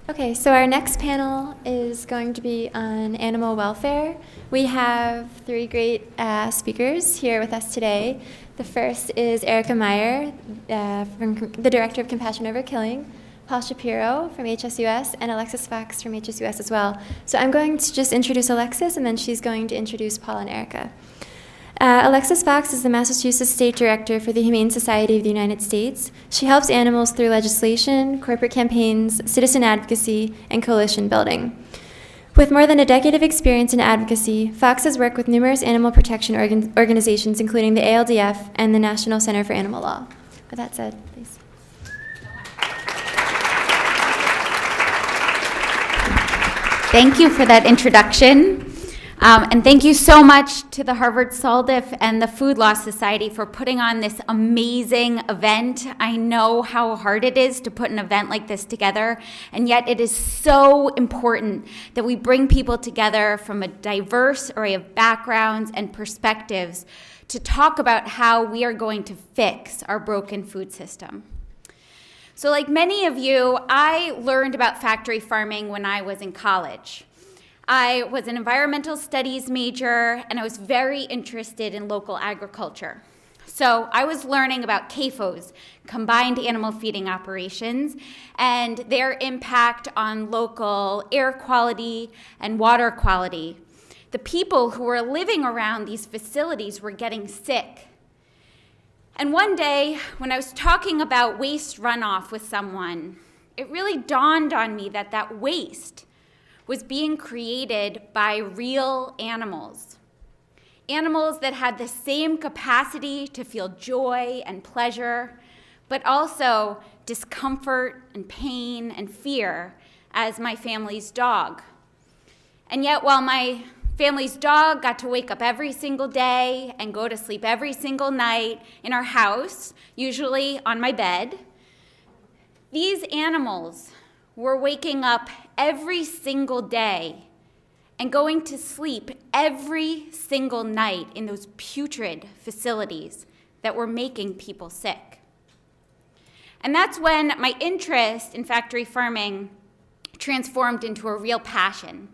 Okay, so our next panel is going to be on animal welfare. We have three great speakers here with us today. The first is Erica Meyer, the Director of Compassion Over Killing, Paul Shapiro from HSUS, and Alexis Fox from HSUS as well. So I'm going to just introduce Alexis, and then she's going to introduce Paul and Erica. Alexis Fox is the Massachusetts State Director for the Humane Society of the United States. She helps animals through legislation, corporate campaigns, citizen advocacy, and coalition building. With more than a decade of experience in advocacy, Fox has worked with numerous animal protection organizations, including the ALDF and the National Center for Animal Law. With that said, please. Thank you for that introduction. And thank you so much to the Harvard SALDIF and the Food Law Society for putting on this amazing event. I know how hard it is to put an event like this together, and yet it is so important that we bring people together from a diverse array of backgrounds and perspectives to talk about how we are going to fix our broken food system. So like many of you, I learned about factory farming when I was in college. I was an environmental studies major, and I was very interested in local agriculture. So I was learning about CAFOs, combined animal feeding operations, and their impact on local air quality and water quality. The people who were living around these facilities were getting sick. And one day, when I was talking about waste runoff with someone, it really dawned on me that that waste was being created by real animals. Animals that had the same capacity to feel joy and pleasure, but also discomfort and pain and fear as my family's dog. And yet, while my family's dog got to wake up every single day and go to sleep every single night in our house, usually on my bed, these animals were waking up every single day and going to sleep every single night in those putrid facilities that were making people sick. And that's when my interest in factory farming transformed into a real passion.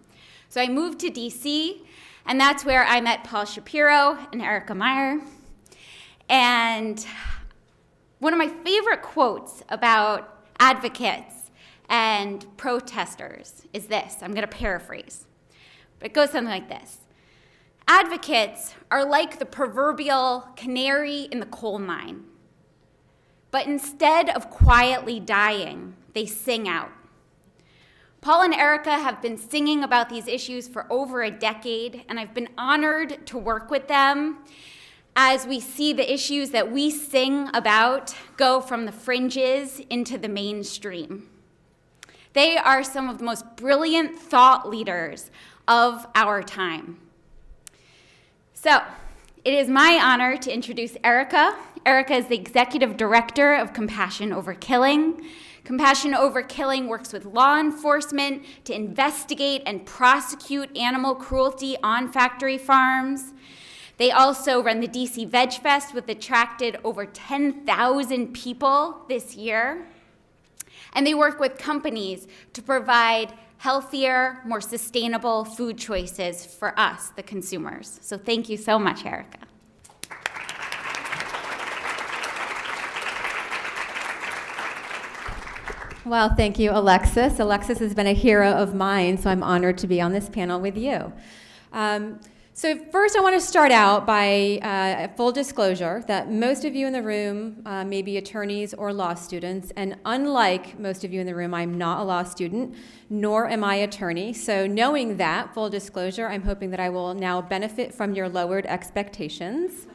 So I moved to DC, and that's where I met Paul Shapiro and Erica Meyer. And one of my favorite quotes about advocates and protesters is this. I'm going to paraphrase, but it goes something like this. Advocates are like the proverbial canary in the coal mine, but instead of quietly dying, they sing out. Paul and Erica have been singing about these issues for over a decade, and I've been honored to work with them as we see the issues that we sing about go from the fringes into the mainstream. They are some of the most brilliant thought leaders of our time. So, it is my honor to introduce Erica. Erica is the Executive Director of Compassion Over Killing. Compassion Over Killing works with law enforcement to investigate and prosecute animal cruelty on factory farms. They also run the DC Veg Fest, which attracted over 10,000 people this year. And they work with companies to provide healthier, more sustainable food choices for us, the consumers. So thank you so much, Erica. Well, thank you, Alexis. Alexis has been a hero of mine, so I'm honored to be on this panel with you. So first, I want to start out by full disclosure that most of you in the room may be attorneys or law students, and unlike most of you in the room, I'm not a law student, nor am I an attorney. So knowing that, full disclosure, I'm hoping that I will now benefit from your lowered expectations.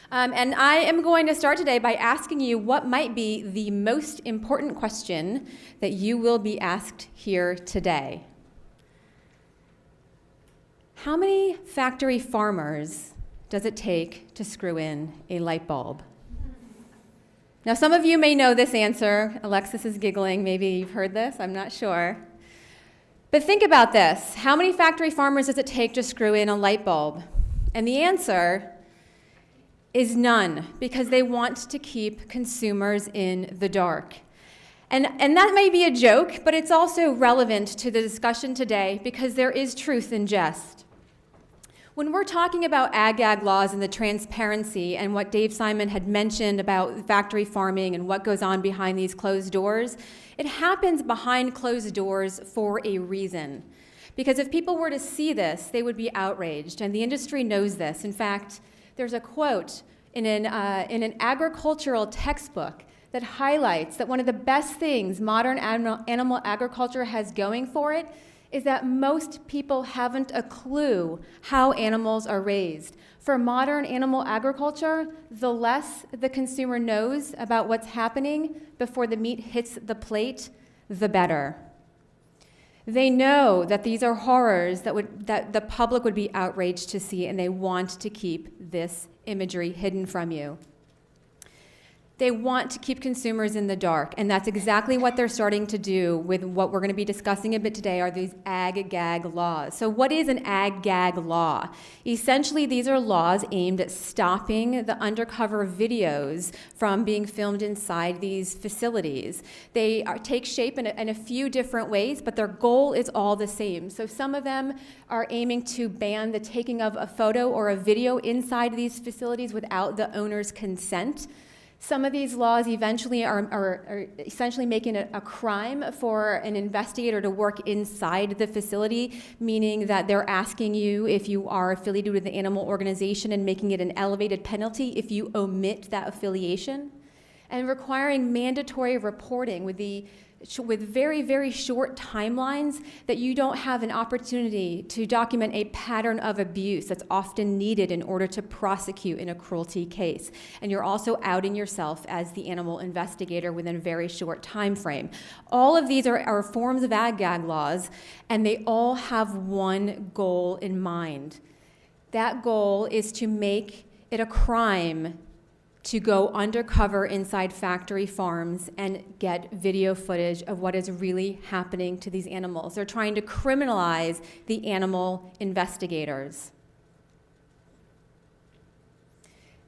And I am going to start today by asking you what might be the most important question that you will be asked here today. How many factory farmers does it take to screw in a light bulb? Now, some of you may know this answer. Alexis is giggling. Maybe you've heard this. I'm not sure. But think about this. How many factory farmers does it take to screw in a light bulb? And the answer is none, because they want to keep consumers in the dark. And that may be a joke, but it's also relevant to the discussion today because there is truth in jest. When we're talking about ag-gag laws and the transparency and what Dave Simon had mentioned about factory farming and what goes on behind these closed doors, it happens behind closed doors for a reason. Because if people were to see this, they would be outraged, and the industry knows this. In fact, there's a quote in an agricultural textbook that highlights that one of the best things modern animal agriculture has going for it is that most people haven't a clue how animals are raised. For modern animal agriculture, the less the consumer knows about what's happening before the meat hits the plate, the better. They know that these are horrors that the public would be outraged to see, and they want to keep this imagery hidden from you. They want to keep consumers in the dark, and that's exactly what they're starting to do with what we're going to be discussing a bit today are these ag-gag laws. So what is an ag-gag law? Essentially, these are laws aimed at stopping the undercover videos from being filmed inside these facilities. They take shape in a few different ways, but their goal is all the same. So some of them are aiming to ban the taking of a photo or a video inside these facilities without the owner's consent. Some of these laws eventually are essentially making it a crime for an investigator to work inside the facility, meaning that they're asking you if you are affiliated with the animal organization and making it an elevated penalty if you omit that affiliation, and requiring mandatory reporting with very, very short timelines that you don't have an opportunity to document a pattern of abuse that's often needed in order to prosecute in a cruelty case. And you're also outing yourself as the animal investigator within a very short time frame. All of these are forms of ag-gag laws, and they all have one goal in mind. That goal is to make it a crime to go undercover inside factory farms and get video footage of what is really happening to these animals. They're trying to criminalize the animal investigators.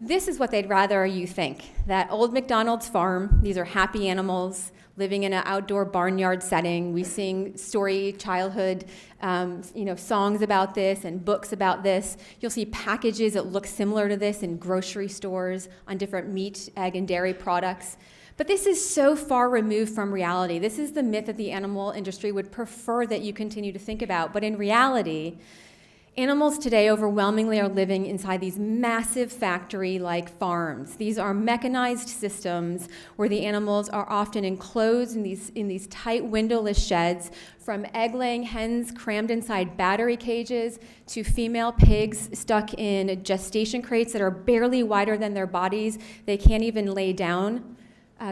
This is what they'd rather you think, that old McDonald's farm, these are happy animals living in an outdoor barnyard setting. We sing childhood songs about this and books about this. You'll see packages that look similar to this in grocery stores on different meat, egg, and dairy products. But this is so far removed from reality. This is the myth that the animal industry would prefer that you continue to think about. But in reality, animals today overwhelmingly are living inside these massive factory-like farms. These are mechanized systems where the animals are often enclosed in these tight windowless sheds, from egg-laying hens crammed inside battery cages to female pigs stuck in gestation crates that are barely wider than their bodies. They can't even lay down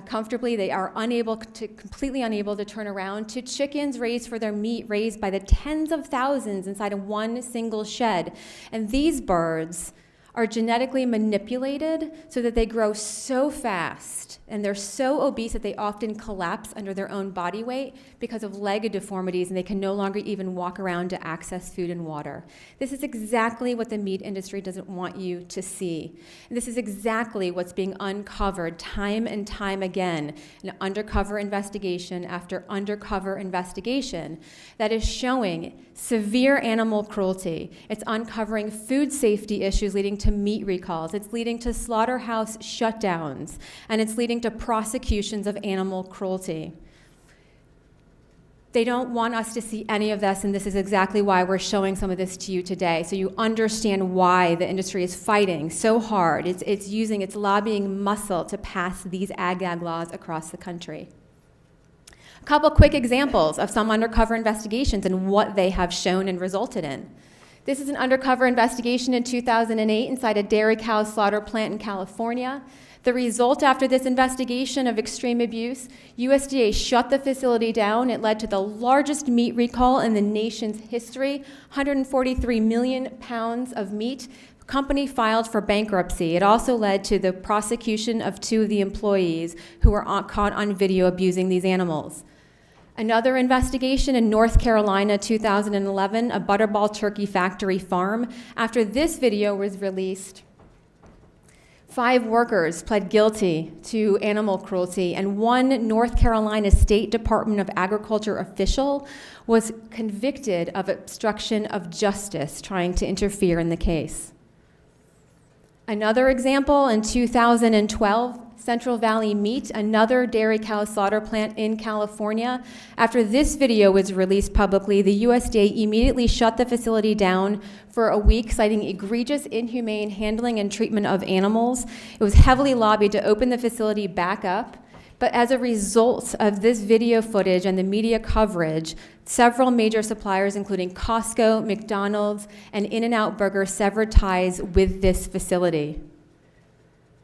comfortably. They are completely unable to turn around, to chickens raised for their meat, raised by the tens of thousands inside of one single shed. And these birds are genetically manipulated so that they grow so fast and they're so obese that they often collapse under their own body weight because of leg deformities, and they can no longer even walk around to access food and water. This is exactly what the meat industry doesn't want you to see. And this is exactly what's being uncovered time and time again, an undercover investigation after undercover investigation that is showing severe animal cruelty. It's uncovering food safety issues leading to meat recalls. It's leading to slaughterhouse shutdowns, and it's leading to prosecutions of animal cruelty. They don't want us to see any of this, and this is exactly why we're showing some of this to you today, so you understand why the industry is fighting so hard. It's using its lobbying muscle to pass these ag-gag laws across the country. A couple quick examples of some undercover investigations and what they have shown and resulted in. This is an undercover investigation in 2008 inside a dairy cow slaughter plant in California. The result after this investigation of extreme abuse, USDA shut the facility down. It led to the largest meat recall in the nation's history, 143 million pounds of meat. The company filed for bankruptcy. It also led to the prosecution of 2 of the employees who were caught on video abusing these animals. Another investigation in North Carolina, 2011, a Butterball turkey factory farm. After this video was released, 5 workers pled guilty to animal cruelty, and 1 North Carolina State Department of Agriculture official was convicted of obstruction of justice trying to interfere in the case. Another example, in 2012, Central Valley Meat, another dairy cow slaughter plant in California. After this video was released publicly, the USDA immediately shut the facility down for a week, citing egregious, inhumane handling and treatment of animals. It was heavily lobbied to open the facility back up, but as a result of this video footage and the media coverage, several major suppliers, including Costco, McDonald's, and In-N-Out Burger, severed ties with this facility.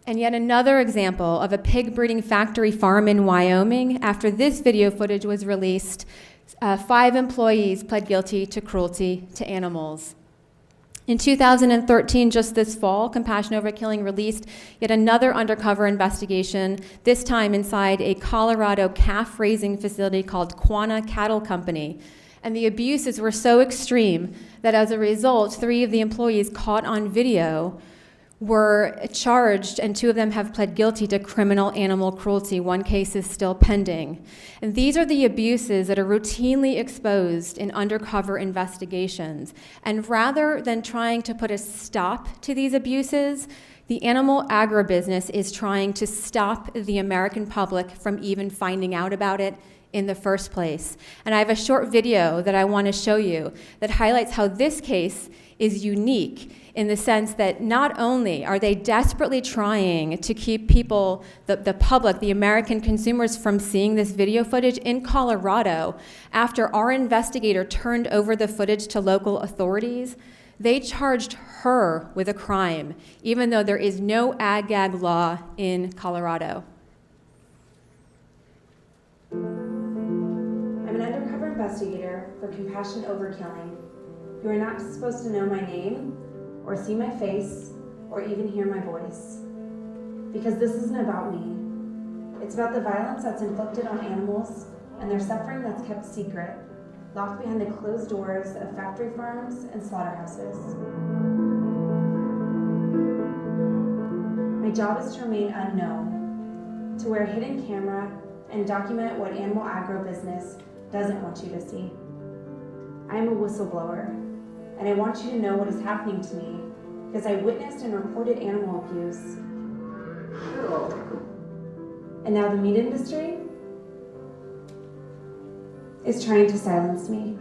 And yet another example of a pig breeding factory farm in Wyoming. After this video footage was released, 5 employees pled guilty to cruelty to animals. In 2013, just this fall, Compassion Over Killing released yet another undercover investigation, this time inside a Colorado calf raising facility called Quanah Cattle Company. And the abuses were so extreme that as a result, 3 of the employees caught on video were charged, and 2 of them have pled guilty to criminal animal cruelty. 1 case is still pending. And these are the abuses that are routinely exposed in undercover investigations. And rather than trying to put a stop to these abuses, the animal agribusiness is trying to stop the American public from even finding out about it in the first place. And I have a short video that I want to show you that highlights how this case is unique in the sense that not only are they desperately trying to keep people, the public, the American consumers, from seeing this video footage in Colorado, after our investigator turned over the footage to local authorities, they charged her with a crime, even though there is no ag-gag law in Colorado. I'm an undercover investigator for Compassion Over Killing. You are not supposed to know my name, or see my face, or even hear my voice. Because this isn't about me. It's about the violence that's inflicted on animals and their suffering that's kept secret, locked behind the closed doors of factory farms and slaughterhouses. My job is to remain unknown, to wear a hidden camera and document what animal agribusiness doesn't want you to see. I am a whistleblower, and I want you to know what is happening to me because I witnessed and reported animal abuse. And now the meat industry is trying to silence me.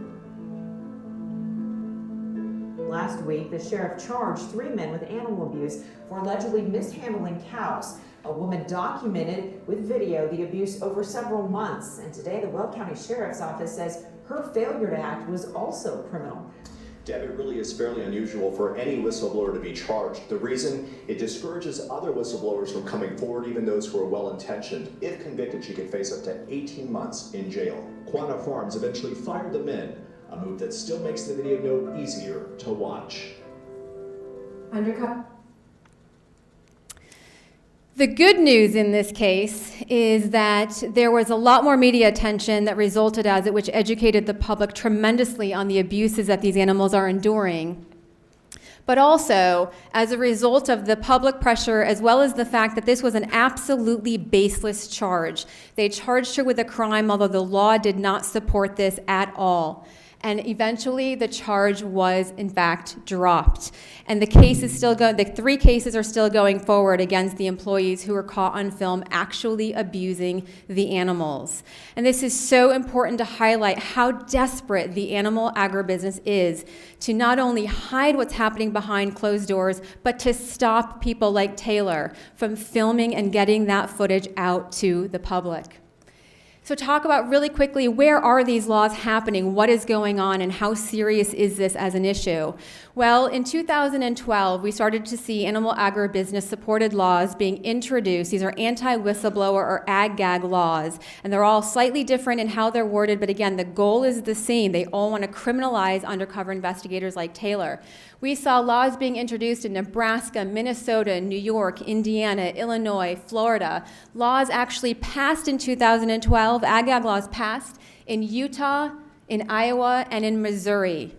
Last week, the sheriff charged 3 men with animal abuse for allegedly mishandling cows. A woman documented with video the abuse over several months. And today, the Weld County Sheriff's Office says her failure to act was also criminal. Deb, it really is fairly unusual for any whistleblower to be charged. The reason, it discourages other whistleblowers from coming forward, even those who are well-intentioned. If convicted, she could face up to 18 months in jail. Quanah Farms eventually fired the men, a move that still makes the video no easier to watch. Undercover. The good news in this case is that there was a lot more media attention that resulted as it, which educated the public tremendously on the abuses that these animals are enduring. But also, as a result of the public pressure, as well as the fact that this was an absolutely baseless charge. They charged her with a crime, although the law did not support this at all. And eventually, the charge was, in fact, dropped. And the case is still going, the 3 cases are still going forward against the employees who were caught on film actually abusing the animals. And this is so important to highlight how desperate the animal agribusiness is to not only hide what's happening behind closed doors, but to stop people like Taylor from filming and getting that footage out to the public. So talk about really quickly, where are these laws happening? What is going on, and how serious is this as an issue? Well, in 2012, we started to see animal agribusiness supported laws being introduced. These are anti-whistleblower or ag-gag laws, and they're all slightly different in how they're worded, but again, the goal is the same. They all want to criminalize undercover investigators like Taylor. We saw laws being introduced in Nebraska, Minnesota, New York, Indiana, Illinois, Florida. Laws actually passed in 2012, ag-gag laws passed in Utah, in Iowa, and in Missouri.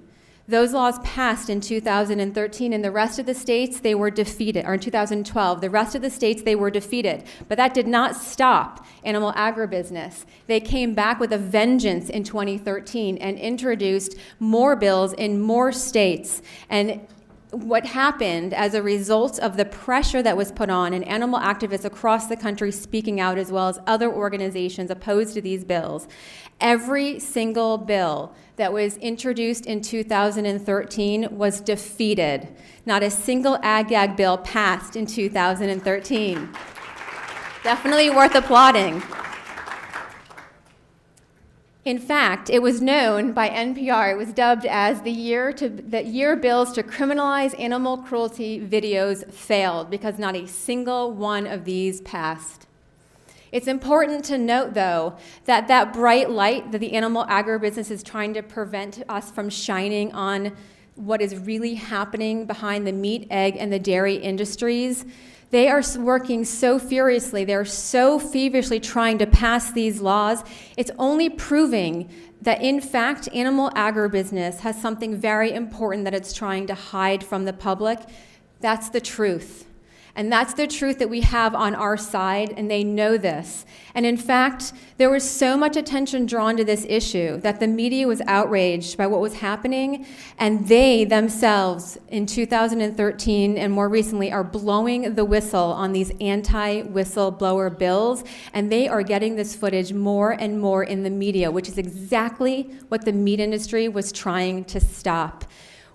Those laws passed in 2013. In the rest of the states, they were defeated, or in 2012. The rest of the states, they were defeated. But that did not stop animal agribusiness. They came back with a vengeance in 2013 and introduced more bills in more states. And what happened as a result of the pressure that was put on and animal activists across the country speaking out, as well as other organizations opposed to these bills, every single bill that was introduced in 2013 was defeated. Not a single ag-gag bill passed in 2013. Definitely worth applauding. In fact, it was known by NPR, it was dubbed as the year bills to criminalize animal cruelty videos failed, because not a single one of these passed. It's important to note, though, that that bright light that the animal agribusiness is trying to prevent us from shining on what is really happening behind the meat, egg, and the dairy industries, they are working so furiously, they're so feverishly trying to pass these laws. It's only proving that, in fact, animal agribusiness has something very important that it's trying to hide from the public. That's the truth. And that's the truth that we have on our side, and they know this. And in fact, there was so much attention drawn to this issue that the media was outraged by what was happening, and they themselves, in 2013 and more recently, are blowing the whistle on these anti-whistleblower bills, and they are getting this footage more and more in the media, which is exactly what the meat industry was trying to stop.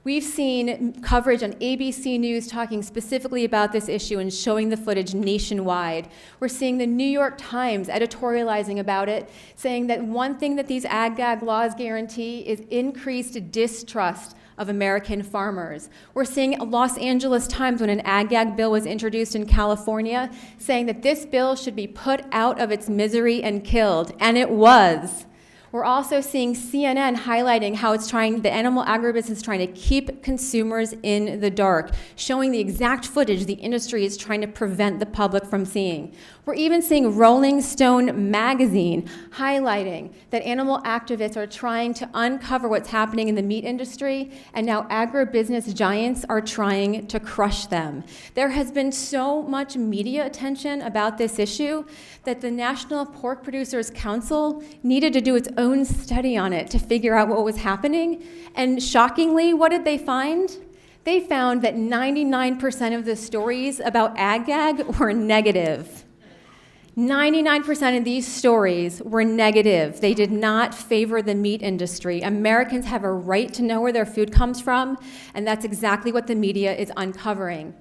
We've seen coverage on ABC News talking specifically about this issue and showing the footage nationwide. We're seeing the New York Times editorializing about it, saying that one thing that these ag-gag laws guarantee is increased distrust of American farmers. We're seeing Los Angeles Times, when an ag-gag bill was introduced in California, saying that this bill should be put out of its misery and killed, and it was. We're also seeing CNN highlighting how the animal agribusiness is trying to keep consumers in the dark, showing the exact footage the industry is trying to prevent the public from seeing. We're even seeing Rolling Stone magazine highlighting that animal activists are trying to uncover what's happening in the meat industry, and now agribusiness giants are trying to crush them. There has been so much media attention about this issue that the National Pork Producers Council needed to do its own study on it to figure out what was happening. And shockingly, what did they find? They found that 99% of the stories about ag-gag were negative. 99% of these stories were negative. They did not favor the meat industry. Americans have a right to know where their food comes from, and that's exactly what the media is uncovering.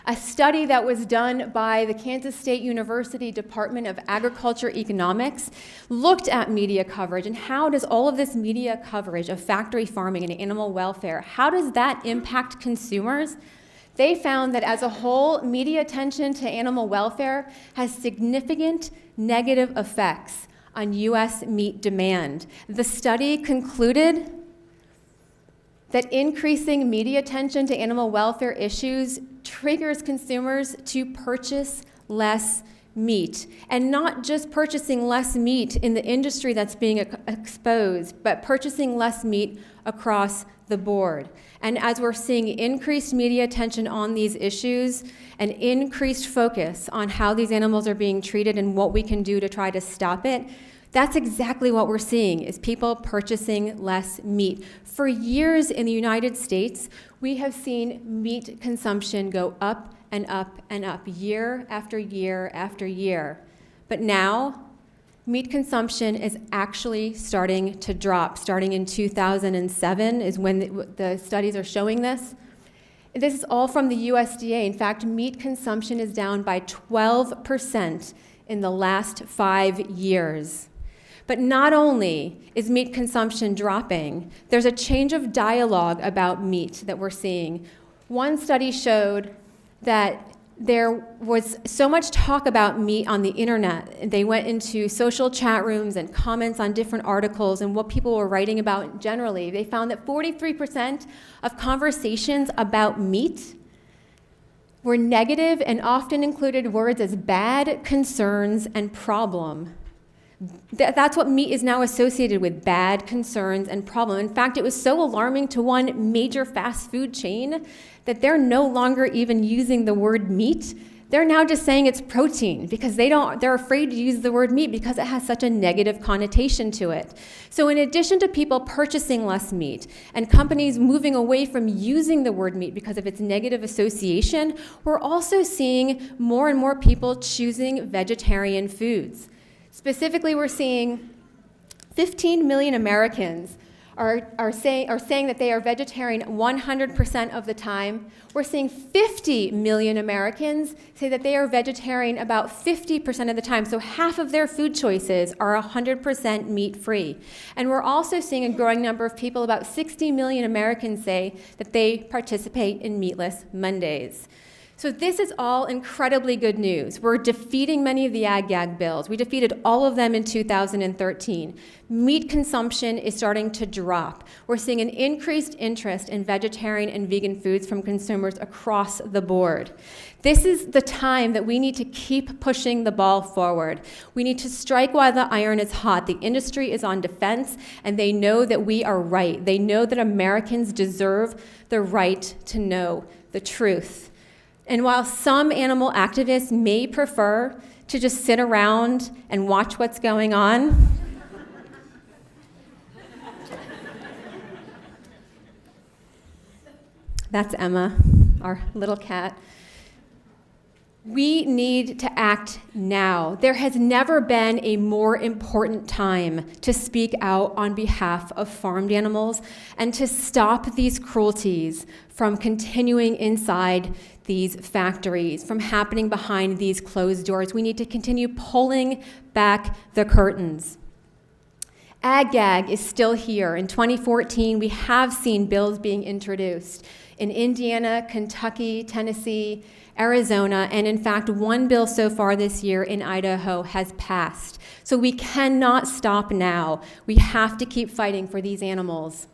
A study that was done by the Kansas State University Department of Agriculture Economics looked at media coverage and how does all of this media coverage of factory farming and animal welfare, how does that impact consumers? They found that as a whole, media attention to animal welfare has significant negative effects on U.S. meat demand. The study concluded that increasing media attention to animal welfare issues triggers consumers to purchase less meat, and not just purchasing less meat in the industry that's being exposed, but purchasing less meat across the board. And as we're seeing increased media attention on these issues and increased focus on how these animals are being treated and what we can do to try to stop it, that's exactly what we're seeing, is people purchasing less meat. For years in the United States, we have seen meat consumption go up and up and up, year after year after year. But now, meat consumption is actually starting to drop. Starting in 2007 is when the studies are showing this. This is all from the USDA. In fact, meat consumption is down by 12% in the last 5 years. But not only is meat consumption dropping, there's a change of dialogue about meat that we're seeing. One study showed that there was so much talk about meat on the internet. They went into social chat rooms and comments on different articles and what people were writing about generally. They found that 43% of conversations about meat were negative and often included words as bad, concerns, and problem. That's what meat is now associated with: bad, concerns, and problem. In fact, it was so alarming to one major fast food chain that they're no longer even using the word meat. They're now just saying it's protein because they're afraid to use the word meat because it has such a negative connotation to it. So in addition to people purchasing less meat and companies moving away from using the word meat because of its negative association, we're also seeing more and more people choosing vegetarian foods. Specifically, we're seeing 15 million Americans are saying that they are vegetarian 100% of the time. We're seeing 50 million Americans say that they are vegetarian about 50% of the time. So half of their food choices are 100% meat-free. And we're also seeing a growing number of people, about 60 million Americans, say that they participate in Meatless Mondays. So this is all incredibly good news. We're defeating many of the ag-gag bills. We defeated all of them in 2013. Meat consumption is starting to drop. We're seeing an increased interest in vegetarian and vegan foods from consumers across the board. This is the time that we need to keep pushing the ball forward. We need to strike while the iron is hot. The industry is on defense, and they know that we are right. They know that Americans deserve the right to know the truth. And while some animal activists may prefer to just sit around and watch what's going on, that's Emma, our little cat. We need to act now. There has never been a more important time to speak out on behalf of farmed animals and to stop these cruelties from continuing inside these factories, from happening behind these closed doors. We need to continue pulling back the curtains. Ag-gag is still here. In 2014, we have seen bills being introduced in Indiana, Kentucky, Tennessee, Arizona, and in fact, one bill so far this year in Idaho has passed. So we cannot stop now. We have to keep fighting for these animals.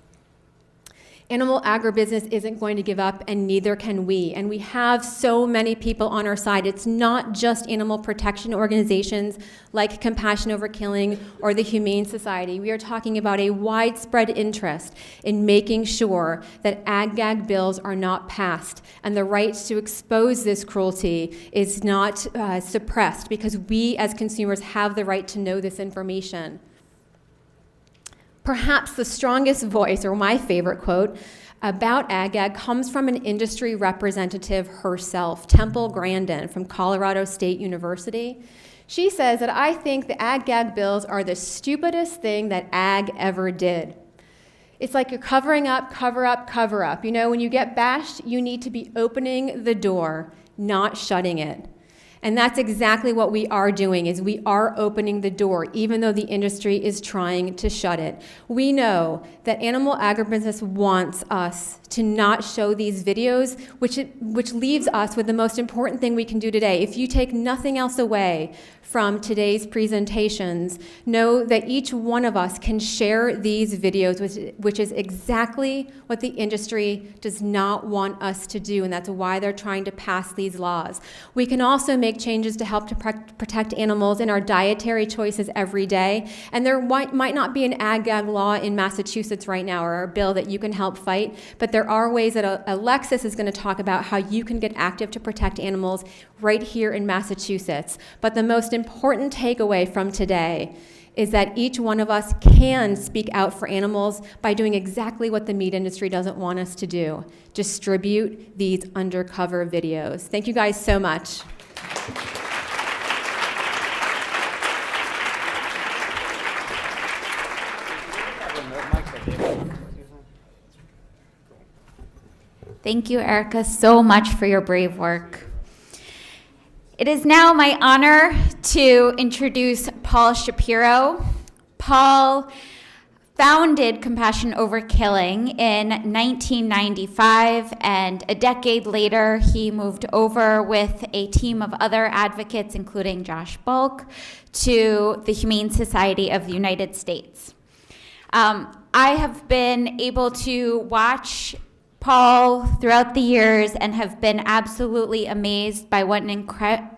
Animal agribusiness isn't going to give up, and neither can we. And we have so many people on our side. It's not just animal protection organizations like Compassion Over Killing or the Humane Society. We are talking about a widespread interest in making sure that ag-gag bills are not passed and the right to expose this cruelty is not suppressed, because we as consumers have the right to know this information. Perhaps the strongest voice, or my favorite quote, about ag-gag comes from an industry representative herself, Temple Grandin from Colorado State University. She says that, "I think the ag-gag bills are the stupidest thing that ag ever did. It's like you're covering up, cover up, cover up. You know, when you get bashed, you need to be opening the door, not shutting it." And that's exactly what we are doing, is we are opening the door, even though the industry is trying to shut it. We know that animal agribusiness wants us to not show these videos, which leaves us with the most important thing we can do today. If you take nothing else away from today's presentations, know that each one of us can share these videos, which is exactly what the industry does not want us to do, and that's why they're trying to pass these laws. We can also make changes to help to protect animals in our dietary choices every day, and there might not be an ag-gag law in Massachusetts right now, or a bill that you can help fight, but there are ways that Alexis is going to talk about how you can get active to protect animals right here in Massachusetts. But the most important takeaway from today is that each one of us can speak out for animals by doing exactly what the meat industry doesn't want us to do: distribute these undercover videos. Thank you guys so much. Thank you, Erica, so much for your brave work. It is now my honor to introduce Paul Shapiro. Paul founded Compassion Over Killing in 1995, and a decade later, he moved over with a team of other advocates, including Josh Bulk, to the Humane Society of the United States. I have been able to watch Paul throughout the years and have been absolutely amazed by what an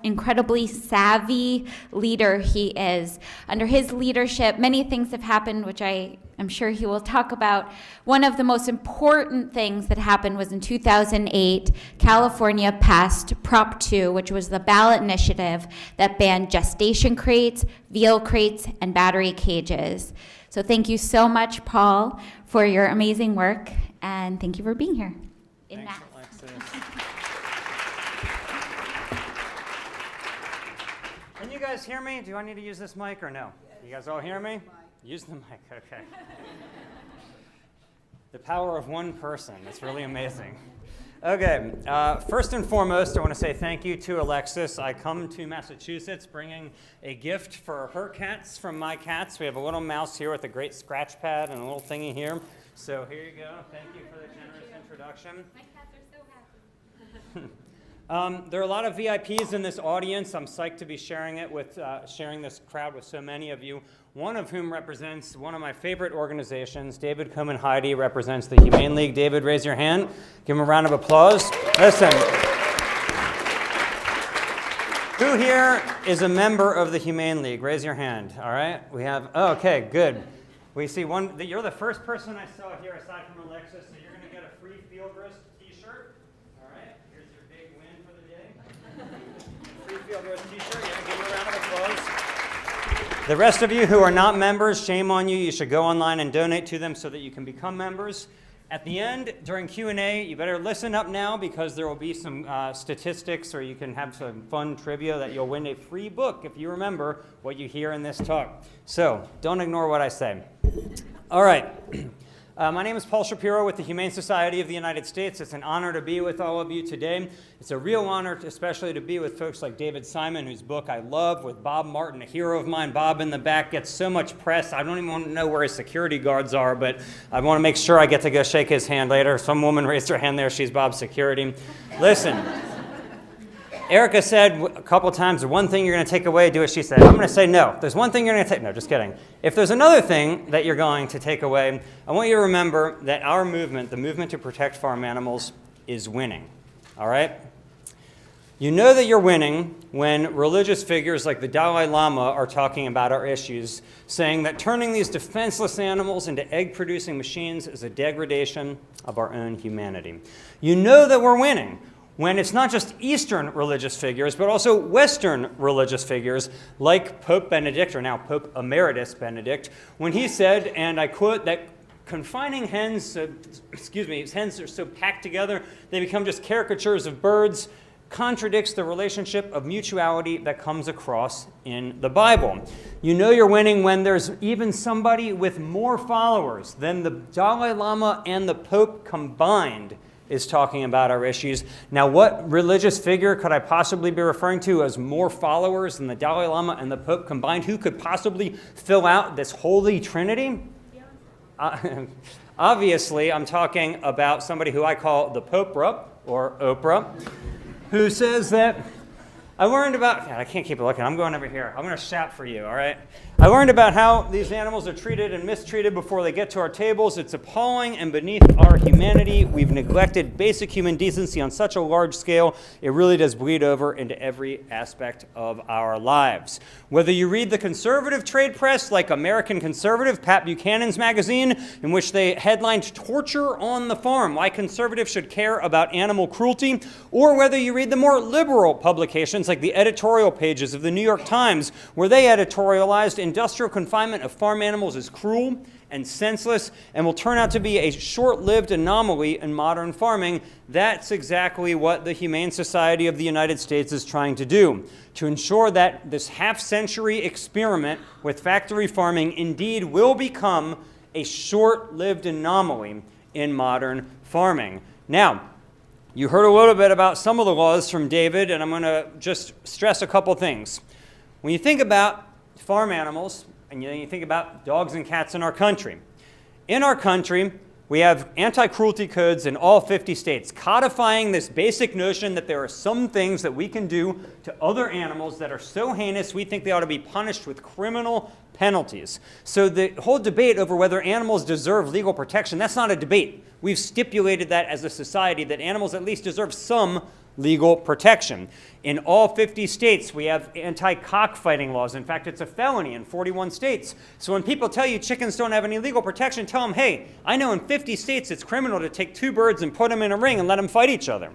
incredibly savvy leader he is. Under his leadership, many things have happened, which I'm sure he will talk about. One of the most important things that happened was in 2008, California passed Prop 2, which was the ballot initiative that banned gestation crates, veal crates, and battery cages. So thank you so much, Paul, for your amazing work, and thank you for being here. Thanks, Alexis. Can you guys hear me? Do I need to use this mic or no? You guys all hear me? Use the mic, okay. The power of one person, that's really amazing. Okay, first and foremost, I want to say thank you to Alexis. I come to Massachusetts bringing a gift for her cats from my cats. We have a little mouse here with a great scratch pad and a little thingy here. So here you go. Thank you for the generous introduction. My cats are so happy. There are a lot of VIPs in this audience. I'm psyched to be sharing this crowd with so many of you, one of whom represents one of my favorite organizations. David Coman Heidi represents the Humane League. David, raise your hand. Give him a round of applause. Listen, who here is a member of the Humane League? Raise your hand, all right? We have, oh, okay, good. We see one, you're the first person I saw here aside from Alexis, so you're going to get a free field roast t-shirt. All right, here's your big win for the day. Free field roast t-shirt, yeah, give him a round of applause. The rest of you who are not members, shame on you. You should go online and donate to them so that you can become members. At the end, during Q&A, you better listen up now because there will be some statistics or you can have some fun trivia that you'll win a free book if you remember what you hear in this talk. So don't ignore what I say. All right. My name is Paul Shapiro with the Humane Society of the United States. It's an honor to be with all of you today. It's a real honor, especially to be with folks like David Simon, whose book I love, with Bob Martin, a hero of mine. Bob in the back gets so much press. I don't even want to know where his security guards are, but I want to make sure I get to go shake his hand later. Some woman raised her hand there. She's Bob's security. Listen. Erica said a couple times, the one thing you're going to take away, do what she said. I'm going to say no. There's one thing you're going to take. No, just kidding. If there's another thing that you're going to take away, I want you to remember that our movement, the movement to protect farm animals, is winning. All right? You know that you're winning when religious figures like the Dalai Lama are talking about our issues, saying that turning these defenseless animals into egg-producing machines is a degradation of our own humanity. You know that we're winning when it's not just Eastern religious figures, but also Western religious figures like Pope Benedict, or now Pope Emeritus Benedict, when he said, and I quote, that confining hens, hens are so packed together, they become just caricatures of birds, contradicts the relationship of mutuality that comes across in the Bible. You know you're winning when there's even somebody with more followers than the Dalai Lama and the Pope combined is talking about our issues. Now, what religious figure could I possibly be referring to as more followers than the Dalai Lama and the Pope combined? Who could possibly fill out this holy trinity? Obviously, I'm talking about somebody who I call the Pope-ra, or Oprah, who says that I learned about, God, I can't keep looking, I'm going over here. I'm going to shout for you, all right? I learned about how these animals are treated and mistreated before they get to our tables. It's appalling and beneath our humanity. We've neglected basic human decency on such a large scale, it really does bleed over into every aspect of our lives. Whether you read the conservative trade press, like American Conservative, Pat Buchanan's magazine, in which they headlined Torture on the Farm, why conservatives should care about animal cruelty, or whether you read the more liberal publications like the editorial pages of the New York Times, where they editorialized industrial confinement of farm animals is cruel and senseless and will turn out to be a short-lived anomaly in modern farming. That's exactly what the Humane Society of the United States is trying to do, to ensure that this half-century experiment with factory farming indeed will become a short-lived anomaly in modern farming. Now, you heard a little bit about some of the laws from David, and I'm going to just stress a couple things. When you think about farm animals, and you think about dogs and cats in our country, we have anti-cruelty codes in all 50 states, codifying this basic notion that there are some things that we can do to other animals that are so heinous we think they ought to be punished with criminal penalties. So the whole debate over whether animals deserve legal protection, that's not a debate. We've stipulated that as a society that animals at least deserve some legal protection. In all 50 states, we have anti-cockfighting laws. In fact, it's a felony in 41 states. So when people tell you chickens don't have any legal protection, tell them, hey, I know in 50 states it's criminal to take two birds and put them in a ring and let them fight each other.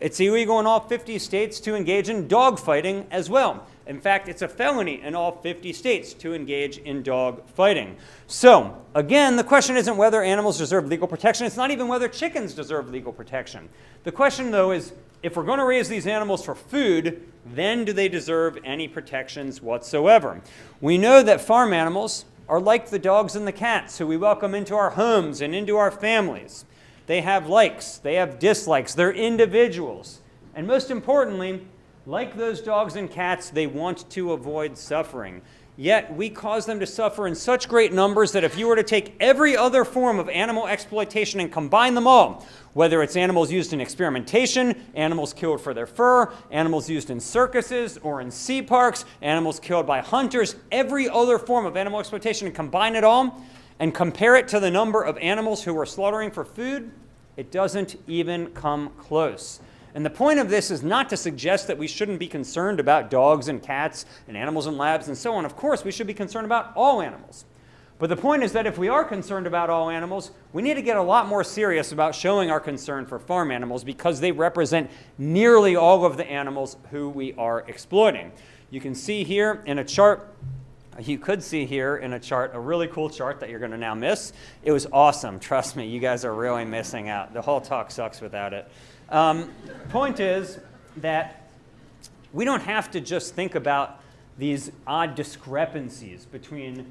It's illegal in all 50 states to engage in dog fighting as well. In fact, it's a felony in all 50 states to engage in dog fighting. So, again, the question isn't whether animals deserve legal protection. It's not even whether chickens deserve legal protection. The question, though, is if we're going to raise these animals for food, then do they deserve any protections whatsoever? We know that farm animals are like the dogs and the cats who we welcome into our homes and into our families. They have likes, they have dislikes, they're individuals. And most importantly, like those dogs and cats, they want to avoid suffering. Yet we cause them to suffer in such great numbers that if you were to take every other form of animal exploitation and combine them all, whether it's animals used in experimentation, animals killed for their fur, animals used in circuses or in sea parks, animals killed by hunters, every other form of animal exploitation, and combine it all and compare it to the number of animals who we're slaughtering for food, it doesn't even come close. And the point of this is not to suggest that we shouldn't be concerned about dogs and cats and animals in labs and so on. Of course, we should be concerned about all animals. But the point is that if we are concerned about all animals, we need to get a lot more serious about showing our concern for farm animals because they represent nearly all of the animals who we are exploiting. You can see here in a chart, you could see here in a chart, a really cool chart that you're going to now miss. It was awesome. Trust me, you guys are really missing out. The whole talk sucks without it. Point is that we don't have to just think about these odd discrepancies between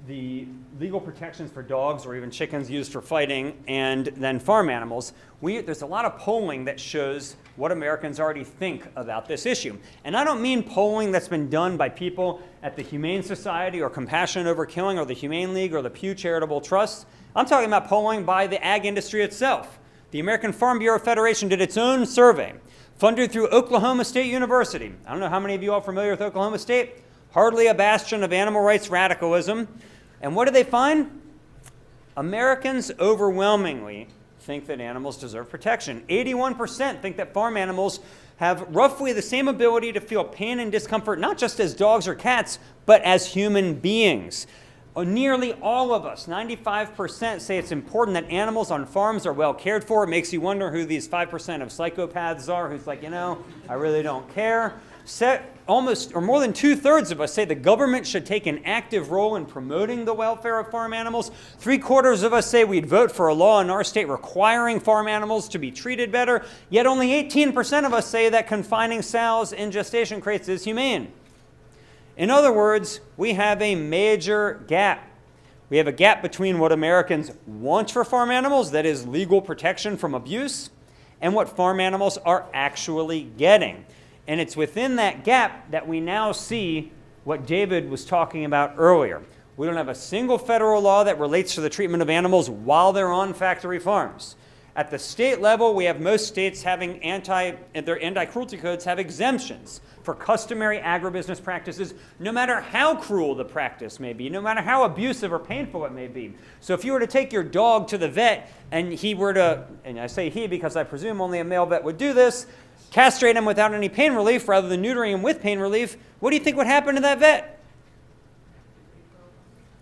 the legal protections for dogs or even chickens used for fighting and then farm animals. There's a lot of polling that shows what Americans already think about this issue. And I don't mean polling that's been done by people at the Humane Society or Compassion Over Killing or the Humane League or the Pew Charitable Trust. I'm talking about polling by the ag industry itself. The American Farm Bureau Federation did its own survey, funded through Oklahoma State University. I don't know how many of you all are familiar with Oklahoma State. Hardly a bastion of animal rights radicalism. And what did they find? Americans overwhelmingly think that animals deserve protection. 81% think that farm animals have roughly the same ability to feel pain and discomfort, not just as dogs or cats, but as human beings. Nearly all of us, 95%, say it's important that animals on farms are well cared for. It makes you wonder who these 5% of psychopaths are, who's like, I really don't care. Almost, or more than 2/3 of us say the government should take an active role in promoting the welfare of farm animals. 3/4 of us say we'd vote for a law in our state requiring farm animals to be treated better. Yet only 18% of us say that confining sows in gestation crates is humane. In other words, we have a major gap. We have a gap between what Americans want for farm animals, that is legal protection from abuse, and what farm animals are actually getting. And it's within that gap that we now see what David was talking about earlier. We don't have a single federal law that relates to the treatment of animals while they're on factory farms. At the state level, we have most states having their anti-cruelty codes have exemptions for customary agribusiness practices, no matter how cruel the practice may be, no matter how abusive or painful it may be. So if you were to take your dog to the vet and he were to, and I say he because I presume only a male vet would do this, castrate him without any pain relief rather than neutering him with pain relief, what do you think would happen to that vet?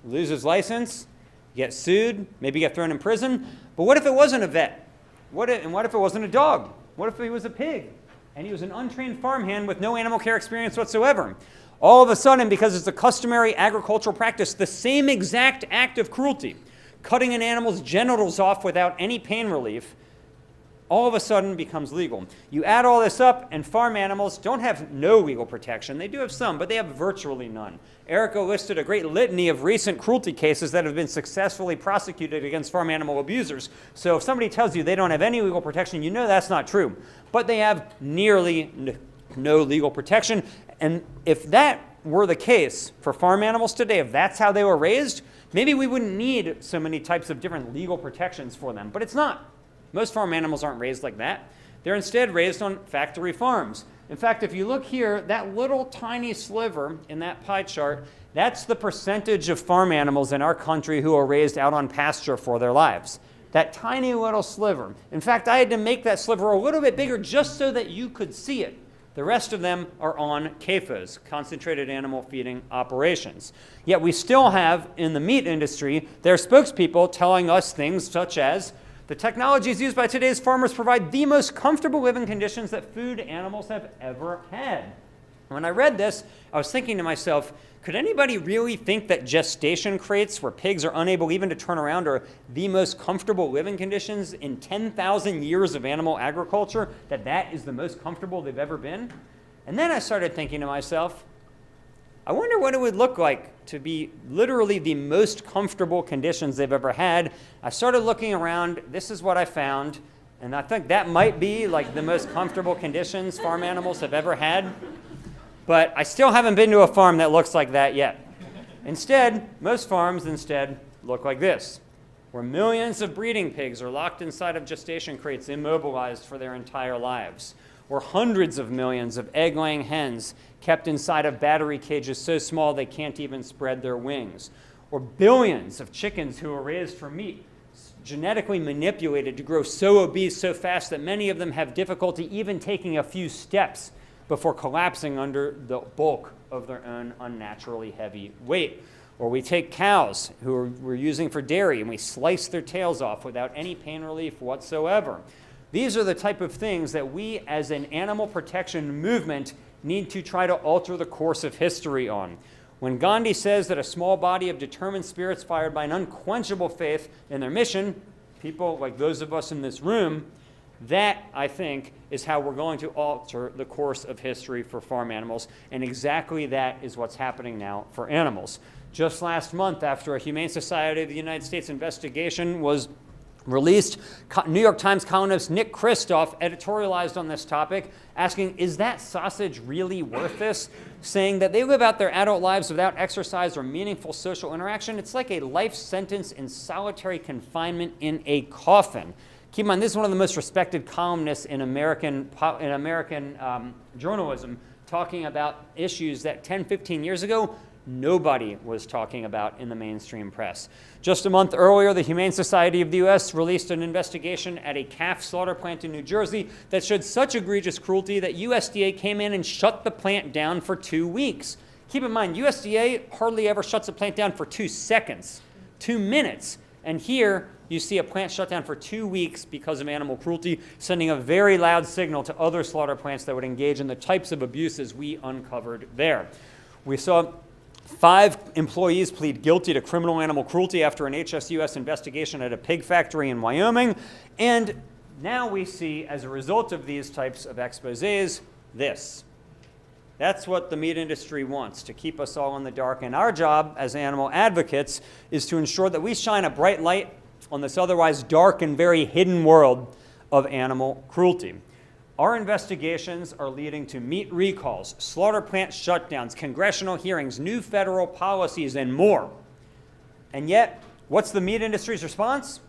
Lose his license, get sued, maybe get thrown in prison. But what if it wasn't a vet? What if it wasn't a dog? What if he was a pig? And he was an untrained farmhand with no animal care experience whatsoever. All of a sudden, because it's a customary agricultural practice, the same exact act of cruelty, cutting an animal's genitals off without any pain relief, all of a sudden becomes legal. You add all this up, and farm animals don't have no legal protection. They do have some, but they have virtually none. Erica listed a great litany of recent cruelty cases that have been successfully prosecuted against farm animal abusers. So if somebody tells you they don't have any legal protection, you know that's not true. But they have nearly no legal protection. And if that were the case for farm animals today, if that's how they were raised, maybe we wouldn't need so many types of different legal protections for them. But it's not. Most farm animals aren't raised like that. They're instead raised on factory farms. In fact, if you look here, that little tiny sliver in that pie chart That's the percentage of farm animals in our country who are raised out on pasture for their lives. That tiny little sliver. In fact, I had to make that sliver a little bit bigger just so that you could see it. The rest of them are on CAFOs, concentrated animal feeding operations. Yet we still have, in the meat industry, their spokespeople telling us things such as, the technologies used by today's farmers provide the most comfortable living conditions that food animals have ever had. When I read this, I was thinking to myself, could anybody really think that gestation crates where pigs are unable even to turn around are the most comfortable living conditions in 10,000 years of animal agriculture, that is the most comfortable they've ever been? And then I started thinking to myself, I wonder what it would look like to be literally the most comfortable conditions they've ever had. I started looking around. This is what I found. And I think that might be like the most comfortable conditions farm animals have ever had. But I still haven't been to a farm that looks like that yet. Instead, most farms look like this, where millions of breeding pigs are locked inside of gestation crates, immobilized for their entire lives, or hundreds of millions of egg-laying hens kept inside of battery cages so small they can't even spread their wings, or billions of chickens who are raised for meat, genetically manipulated to grow so obese so fast that many of them have difficulty even taking a few steps before collapsing under the bulk of their own unnaturally heavy weight. Or we take cows who we're using for dairy and we slice their tails off without any pain relief whatsoever. These are the type of things that we as an animal protection movement need to try to alter the course of history on. When Gandhi says that a small body of determined spirits fired by an unquenchable faith in their mission, people like those of us in this room, that, I think, is how we're going to alter the course of history for farm animals, and exactly that is what's happening now for animals. Just last month, after a Humane Society of the United States investigation was released, New York Times columnist Nick Kristof editorialized on this topic, asking, is that sausage really worth this? Saying that they live out their adult lives without exercise or meaningful social interaction. It's like a life sentence in solitary confinement in a coffin. Keep in mind, this is one of the most respected columnists in American journalism, talking about issues that 10, 15 years ago, nobody was talking about in the mainstream press. Just a month earlier, the Humane Society of the U.S. released an investigation at a calf slaughter plant in New Jersey that showed such egregious cruelty that USDA came in and shut the plant down for 2 weeks. Keep in mind, USDA hardly ever shuts a plant down for 2 seconds, 2 minutes. And here, you see a plant shut down for 2 weeks because of animal cruelty, sending a very loud signal to other slaughter plants that would engage in the types of abuses we uncovered there. We saw 5 employees plead guilty to criminal animal cruelty after an HSUS investigation at a pig factory in Wyoming. And now we see, as a result of these types of exposés, this. That's what the meat industry wants, to keep us all in the dark. And our job as animal advocates is to ensure that we shine a bright light on this otherwise dark and very hidden world of animal cruelty. Our investigations are leading to meat recalls, slaughter plant shutdowns, congressional hearings, new federal policies, and more. And yet, what's the meat industry's response?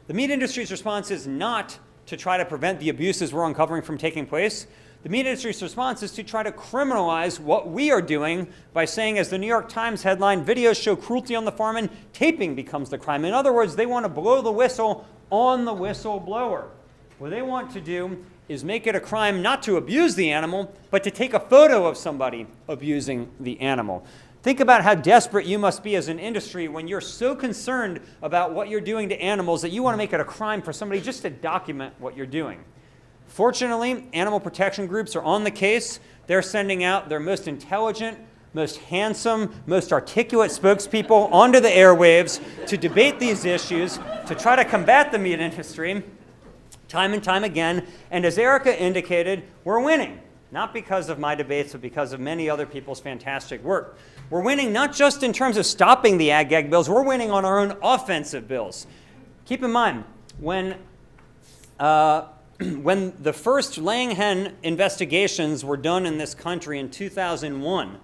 The meat industry's response is not to try to prevent the abuses we're uncovering from taking place. The meat industry's response is to try to criminalize what we are doing by saying, as the New York Times headline, videos show cruelty on the farm and taping becomes the crime. In other words, they want to blow the whistle on the whistleblower. What they want to do is make it a crime not to abuse the animal, but to take a photo of somebody abusing the animal. Think about how desperate you must be as an industry when you're so concerned about what you're doing to animals that you want to make it a crime for somebody just to document what you're doing. Fortunately, animal protection groups are on the case. They're sending out their most intelligent, most handsome, most articulate spokespeople onto the airwaves to debate these issues, to try to combat the meat industry time and time again. And as Erica indicated, we're winning. Not because of my debates, but because of many other people's fantastic work. We're winning not just in terms of stopping the ag-gag bills, we're winning on our own offensive bills. Keep in mind, when the first laying hen investigations were done in this country in 2001,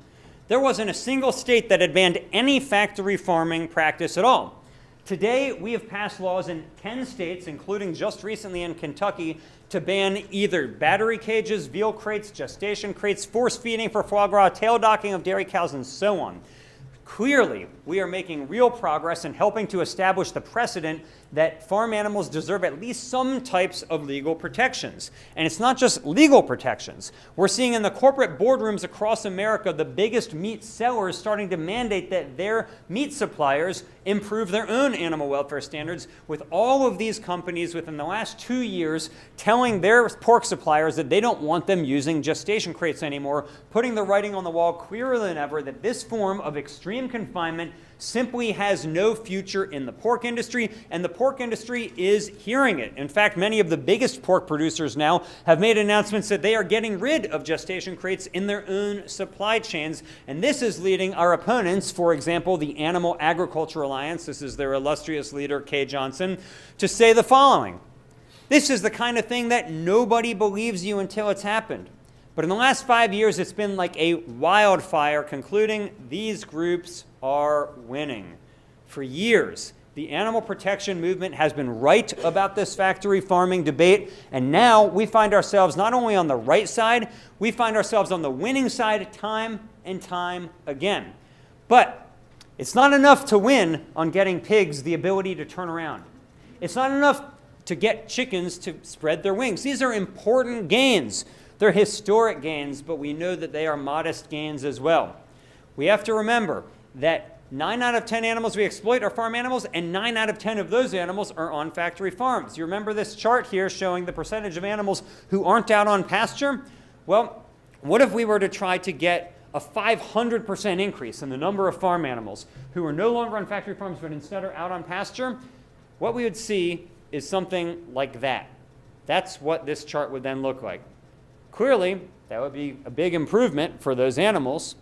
there wasn't a single state that had banned any factory farming practice at all. Today, we have passed laws in 10 states, including just recently in Kentucky, to ban either battery cages, veal crates, gestation crates, force feeding for foie gras, tail docking of dairy cows, and so on. Clearly, we are making real progress in helping to establish the precedent that farm animals deserve at least some types of legal protections. And it's not just legal protections. We're seeing in the corporate boardrooms across America the biggest meat sellers starting to mandate that their meat suppliers improve their own animal welfare standards, with all of these companies within the last 2 years telling their pork suppliers that they don't want them using gestation crates anymore, putting the writing on the wall clearer than ever that this form of extreme confinement simply has no future in the pork industry, and the pork industry is hearing it. In fact, many of the biggest pork producers now have made announcements that they are getting rid of gestation crates in their own supply chains, and this is leading our opponents, for example, the Animal Agriculture Alliance, this is their illustrious leader, Kay Johnson, to say the following: this is the kind of thing that nobody believes you until it's happened. But in the last 5 years, it's been like a wildfire, concluding these groups are winning. For years, the animal protection movement has been right about this factory farming debate, and now we find ourselves not only on the right side, we find ourselves on the winning side time and time again. But it's not enough to win on getting pigs the ability to turn around. It's not enough to get chickens to spread their wings. These are important gains. They're historic gains, but we know that they are modest gains as well. We have to remember that 9 out of 10 animals we exploit are farm animals, and 9 out of 10 of those animals are on factory farms. You remember this chart here showing the percentage of animals who aren't out on pasture? Well, what if we were to try to get a 500% increase in the number of farm animals who are no longer on factory farms but instead are out on pasture? What we would see is something like that. That's what this chart would then look like. Clearly, that would be a big improvement for those animals,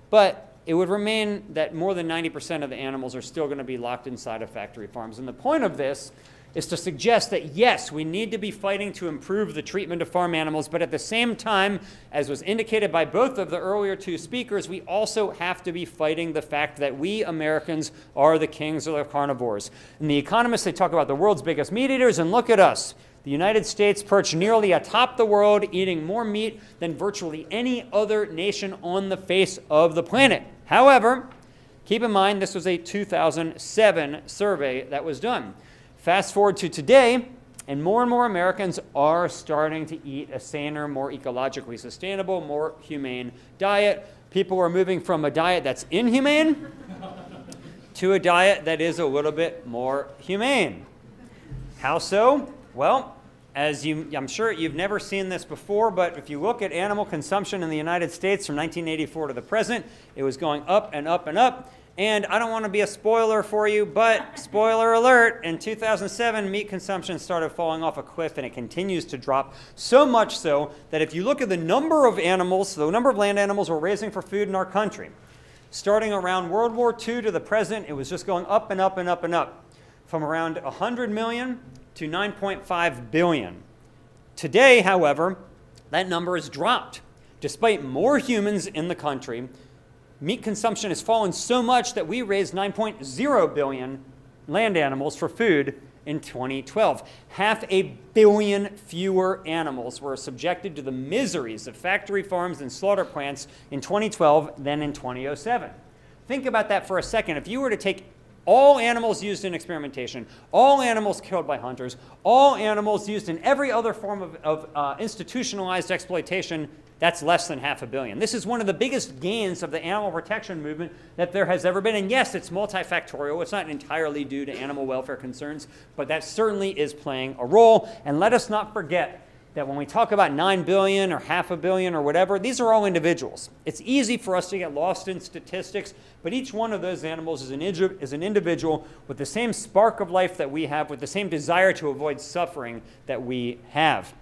but it would remain that more than 90% of the animals are still going to be locked inside of factory farms. And the point of this is to suggest that, yes, we need to be fighting to improve the treatment of farm animals, but at the same time, as was indicated by both of the earlier two speakers, we also have to be fighting the fact that we Americans are the kings of the carnivores. And the economists, they talk about the world's biggest meat eaters, and look at us. The United States perched nearly atop the world, eating more meat than virtually any other nation on the face of the planet. However, keep in mind this was a 2007 survey that was done. Fast forward to today, and more Americans are starting to eat a saner, more ecologically sustainable, more humane diet. People are moving from a diet that's inhumane to a diet that is a little bit more humane. How so? Well, I'm sure you've never seen this before, but if you look at animal consumption in the United States from 1984 to the present, it was going up and up and up. And I don't want to be a spoiler for you, but spoiler alert, in 2007, meat consumption started falling off a cliff, and it continues to drop, so much so that if you look at the number of animals, the number of land animals we're raising for food in our country, starting around World War II to the present, it was just going up and up and up and up, from around 100 million to 9.5 billion. Today, however, that number has dropped. Despite more humans in the country, meat consumption has fallen so much that we raised 9.0 billion land animals for food in 2012. 500 million fewer animals were subjected to the miseries of factory farms and slaughter plants in 2012 than in 2007. Think about that for a second. If you were to take all animals used in experimentation, all animals killed by hunters, all animals used in every other form of institutionalized exploitation, that's less than 500 million. This is one of the biggest gains of the animal protection movement that there has ever been. And yes, it's multifactorial. It's not entirely due to animal welfare concerns, but that certainly is playing a role. And let us not forget that when we talk about 9 billion or 500 million or whatever, these are all individuals. It's easy for us to get lost in statistics, but each one of those animals is an individual with the same spark of life that we have, with the same desire to avoid suffering that we have.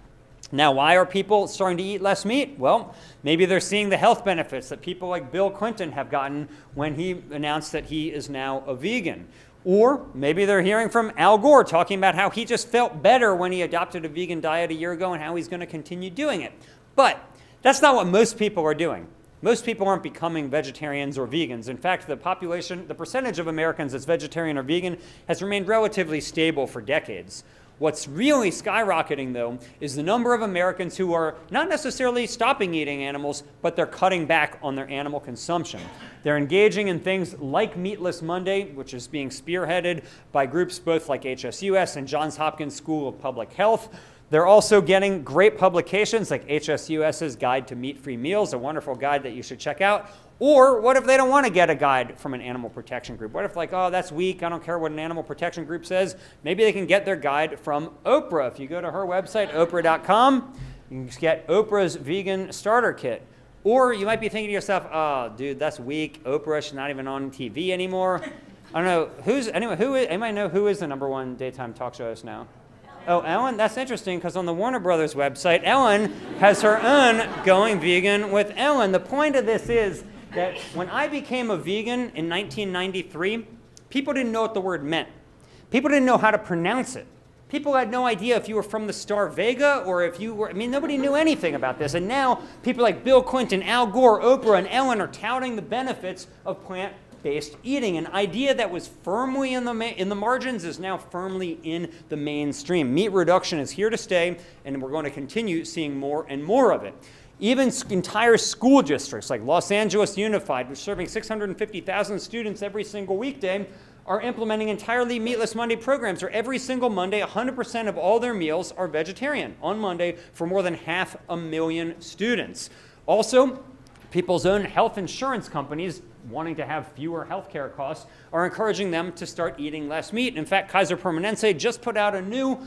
Now, why are people starting to eat less meat? Well, maybe they're seeing the health benefits that people like Bill Clinton have gotten when he announced that he is now a vegan. Or maybe they're hearing from Al Gore talking about how he just felt better when he adopted a vegan diet a year ago and how he's going to continue doing it. But that's not what most people are doing. Most people aren't becoming vegetarians or vegans. In fact, the percentage of Americans that's vegetarian or vegan has remained relatively stable for decades. What's really skyrocketing, though, is the number of Americans who are not necessarily stopping eating animals, but they're cutting back on their animal consumption. They're engaging in things like Meatless Monday, which is being spearheaded by groups both like HSUS and Johns Hopkins School of Public Health. They're also getting great publications like HSUS's Guide to Meat-Free Meals, a wonderful guide that you should check out. Or what if they don't want to get a guide from an animal protection group? What if like, oh, that's weak, I don't care what an animal protection group says. Maybe they can get their guide from Oprah. If you go to her website, oprah.com, you can get Oprah's vegan starter kit. Or you might be thinking to yourself, oh, dude, that's weak. Oprah's not even on TV anymore. I don't know, anybody know who is the #1 daytime talk show host now? Oh, Ellen? That's interesting because on the Warner Brothers website, Ellen has her own Going Vegan with Ellen. The point of this is that when I became a vegan in 1993, people didn't know what the word meant. People didn't know how to pronounce it. People had no idea if you were from the star Vega or if you were, nobody knew anything about this. And now people like Bill Clinton, Al Gore, Oprah, and Ellen are touting the benefits of plant-based eating. An idea that was firmly in the margins is now firmly in the mainstream. Meat reduction is here to stay, and we're going to continue seeing more and more of it. Even entire school districts like Los Angeles Unified, which is serving 650,000 students every single weekday, are implementing entirely Meatless Monday programs where every single Monday, 100% of all their meals are vegetarian on Monday for more than 500,000 students. Also, people's own health insurance companies, wanting to have fewer healthcare costs, are encouraging them to start eating less meat. In fact, Kaiser Permanente just put out a new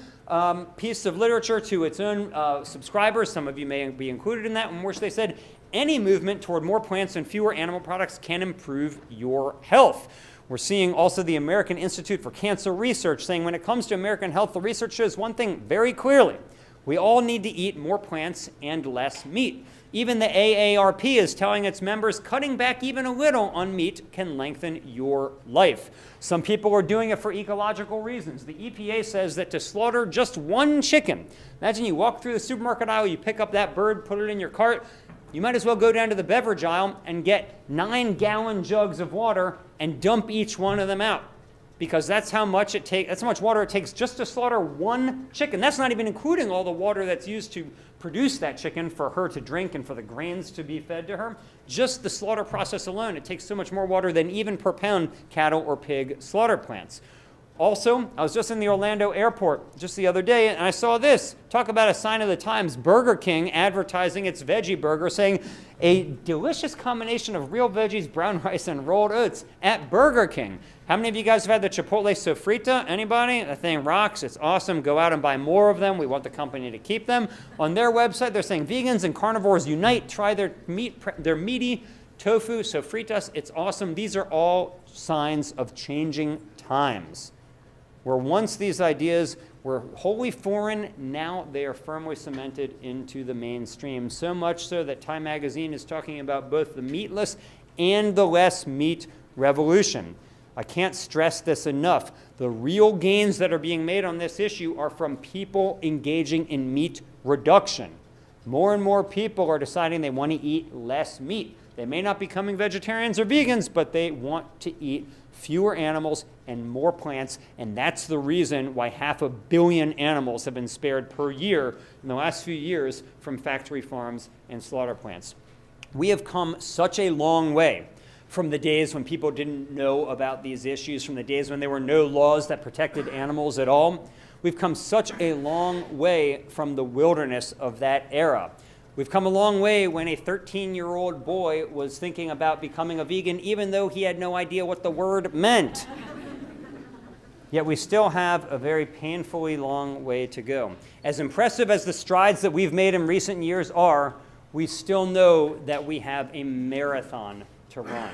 piece of literature to its own subscribers. Some of you may be included in that, in which they said any movement toward more plants and fewer animal products can improve your health. We're seeing also the American Institute for Cancer Research saying when it comes to American health, the research shows one thing very clearly. We all need to eat more plants and less meat. Even the AARP is telling its members cutting back even a little on meat can lengthen your life. Some people are doing it for ecological reasons. The EPA says that to slaughter just one chicken, imagine you walk through the supermarket aisle, you pick up that bird, put it in your cart, you might as well go down to the beverage aisle and get 9-gallon jugs of water and dump each one of them out. Because that's how much water it takes just to slaughter one chicken. That's not even including all the water that's used to produce that chicken for her to drink and for the grains to be fed to her. Just the slaughter process alone, it takes so much more water than even per pound cattle or pig slaughter plants. Also, I was just in the Orlando airport just the other day, and I saw this. Talk about a sign of the times. Burger King advertising its veggie burger, saying a delicious combination of real veggies, brown rice, and rolled oats at Burger King. How many of you guys have had the Chipotle Sofrita? Anybody? That thing rocks. It's awesome. Go out and buy more of them. We want the company to keep them. On their website, they're saying vegans and carnivores unite. Try their meaty tofu Sofritas. It's awesome. These are all signs of changing times. Where once these ideas were wholly foreign, now they are firmly cemented into the mainstream. So much so that Time Magazine is talking about both the meatless and the less meat revolution. I can't stress this enough. The real gains that are being made on this issue are from people engaging in meat reduction. More and more people are deciding they want to eat less meat. They may not be becoming vegetarians or vegans, but they want to eat fewer animals and more plants, and that's the reason why 500 million animals have been spared per year in the last few years from factory farms and slaughter plants. We have come such a long way from the days when people didn't know about these issues, from the days when there were no laws that protected animals at all. We've come such a long way from the wilderness of that era. We've come a long way when a 13-year-old boy was thinking about becoming a vegan, even though he had no idea what the word meant. Yet we still have a very painfully long way to go. As impressive as the strides that we've made in recent years are, we still know that we have a marathon to run.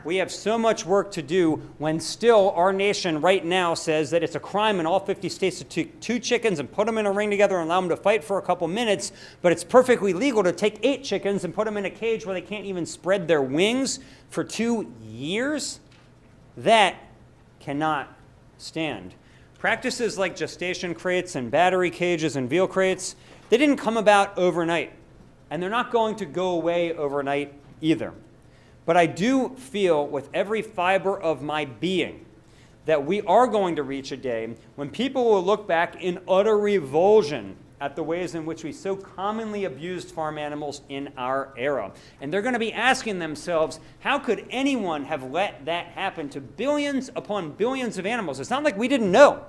We have so much work to do when still our nation right now says that it's a crime in all 50 states to take 2 chickens and put them in a ring together and allow them to fight for a couple minutes, but it's perfectly legal to take 8 chickens and put them in a cage where they can't even spread their wings for 2 years? That cannot stand. Practices like gestation crates and battery cages and veal crates, they didn't come about overnight, and they're not going to go away overnight either. But I do feel with every fiber of my being that we are going to reach a day when people will look back in utter revulsion at the ways in which we so commonly abused farm animals in our era. And they're going to be asking themselves, how could anyone have let that happen to billions upon billions of animals? It's not like we didn't know.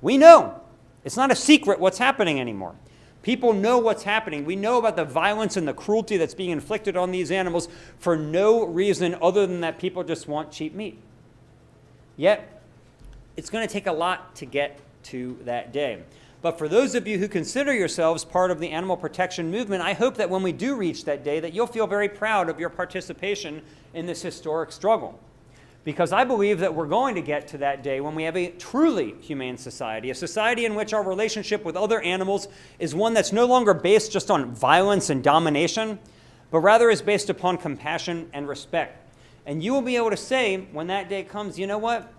We know. It's not a secret what's happening anymore. People know what's happening. We know about the violence and the cruelty that's being inflicted on these animals for no reason other than that people just want cheap meat. Yet, it's going to take a lot to get to that day. But for those of you who consider yourselves part of the animal protection movement, I hope that when we do reach that day, that you'll feel very proud of your participation in this historic struggle. Because I believe that we're going to get to that day when we have a truly humane society, a society in which our relationship with other animals is one that's no longer based just on violence and domination, but rather is based upon compassion and respect. And you will be able to say, when that day comes, you know what?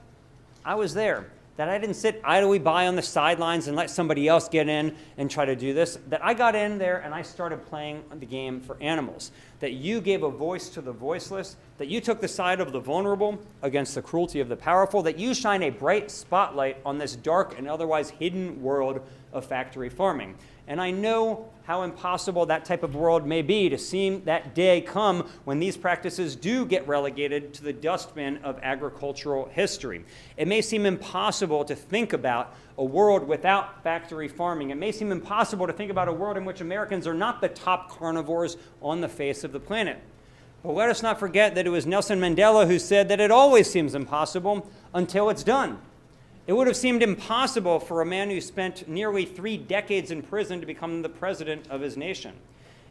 I was there. That I didn't sit idly by on the sidelines and let somebody else get in and try to do this. That I got in there and I started playing the game for animals. That you gave a voice to the voiceless. That you took the side of the vulnerable against the cruelty of the powerful. That you shine a bright spotlight on this dark and otherwise hidden world of factory farming. And I know how impossible that type of world may be to see that day come when these practices do get relegated to the dustbin of agricultural history. It may seem impossible to think about a world without factory farming. It may seem impossible to think about a world in which Americans are not the top carnivores on the face of the planet. But let us not forget that it was Nelson Mandela who said that it always seems impossible until it's done. It would have seemed impossible for a man who spent nearly 3 decades in prison to become the president of his nation.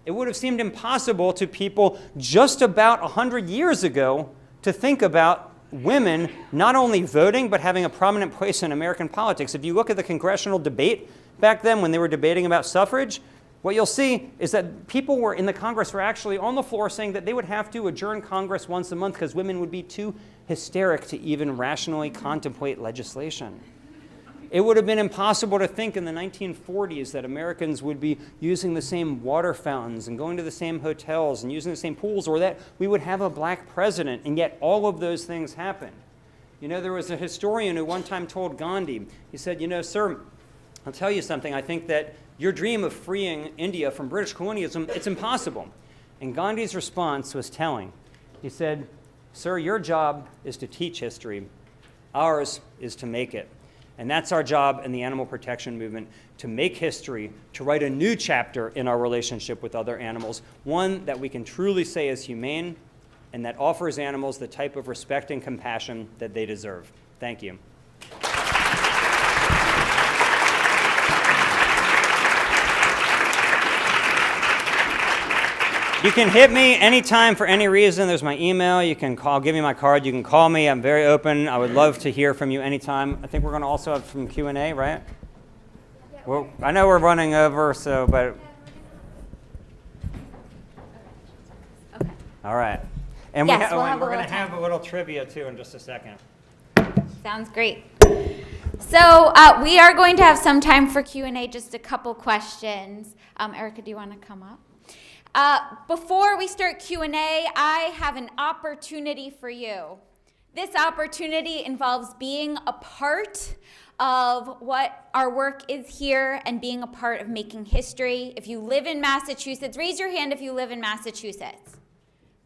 It would have seemed impossible to people just about 100 years ago to think about women not only voting, but having a prominent place in American politics. If you look at the congressional debate back then when they were debating about suffrage, what you'll see is that people in the Congress were actually on the floor saying that they would have to adjourn Congress once a month because women would be too hysteric to even rationally contemplate legislation. It would have been impossible to think in the 1940s that Americans would be using the same water fountains and going to the same hotels and using the same pools, or that we would have a black president, and yet all of those things happened. You know, there was a historian who one time told Gandhi, he said, you know, sir, I'll tell you something, I think that your dream of freeing India from British colonialism, it's impossible. And Gandhi's response was telling. He said, sir, your job is to teach history. Ours is to make it. And that's our job in the animal protection movement, to make history, to write a new chapter in our relationship with other animals, one that we can truly say is humane and that offers animals the type of respect and compassion that they deserve. Thank you. You can hit me anytime for any reason. There's my email. You can call, give me my card. You can call me. I'm very open. I would love to hear from you anytime. I think we're going to also have some Q&A, right? Well, I know we're running over, so, but. Okay. All right. And Yes, we're we'll have a going to little have a little trivia, too, in just a second. Sounds great. So we are going to have some time for Q&A, just a couple questions. Erica, do you want to come up? Before we start Q&A, I have an opportunity for you. This opportunity involves being a part of what our work is here and being a part of making history. If you live in Massachusetts, raise your hand if you live in Massachusetts.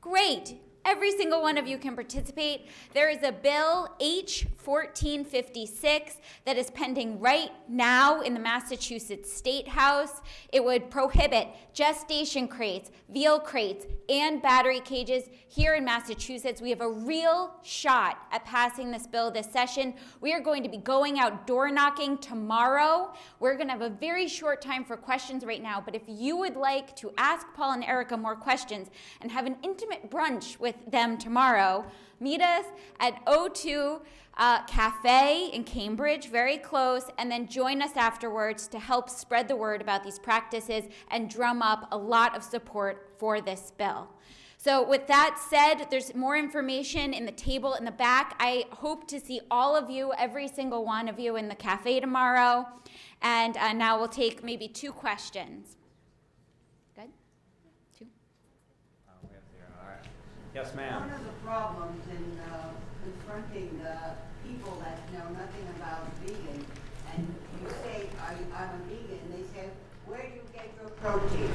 Great. Every single one of you can participate. There is a bill, H-1456, that is pending right now in the Massachusetts State House. It would prohibit gestation crates, veal crates, and battery cages here in Massachusetts. We have a real shot at passing this bill this session. We are going to be going out door knocking tomorrow. We're going to have a very short time for questions right now, but if you would like to ask Paul and Erica more questions and have an intimate brunch with them tomorrow, meet us at O2 Cafe in Cambridge, very close, and then join us afterwards to help spread the word about these practices and drum up a lot of support for this bill. So with that said, there's more information in the table in the back. I hope to see all of you, every single one of you, in the cafe tomorrow. And now we'll take maybe 2 questions. Good? 2? All right. Yes, ma'am. One of the problems in confronting the people that protein.